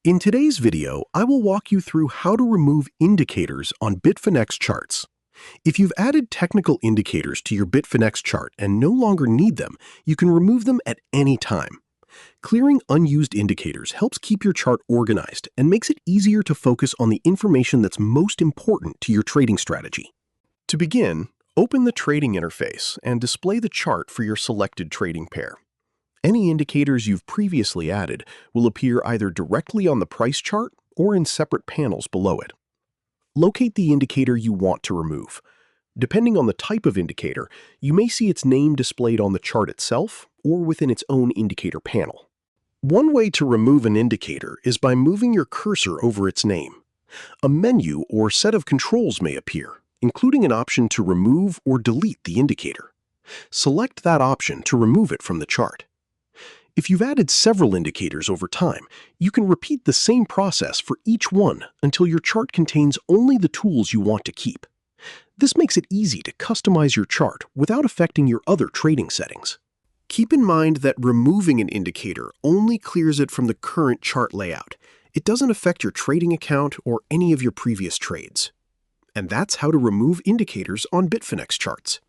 In today's video, I will walk you through how to remove indicators on Bitfinex charts. If you've added technical indicators to your Bitfinex chart and no longer need them, you can remove them at any time. Clearing unused indicators helps keep your chart organized and makes it easier to focus on the information that's most important to your trading strategy. To begin, open the trading interface and display the chart for your selected trading pair. Any indicators you've previously added will appear either directly on the price chart or in separate panels below it. Locate the indicator you want to remove. Depending on the type of indicator, you may see its name displayed on the chart itself or within its own indicator panel. One way to remove an indicator is by moving your cursor over its name. A menu or set of controls may appear, including an option to remove or delete the indicator. Select that option to remove it from the chart. If you've added several indicators over time, you can repeat the same process for each one until your chart contains only the tools you want to keep. This makes it easy to customize your chart without affecting your other trading settings. Keep in mind that removing an indicator only clears it from the current chart layout. It doesn't affect your trading account or any of your previous trades. And that's how to remove indicators on Bitfinex charts.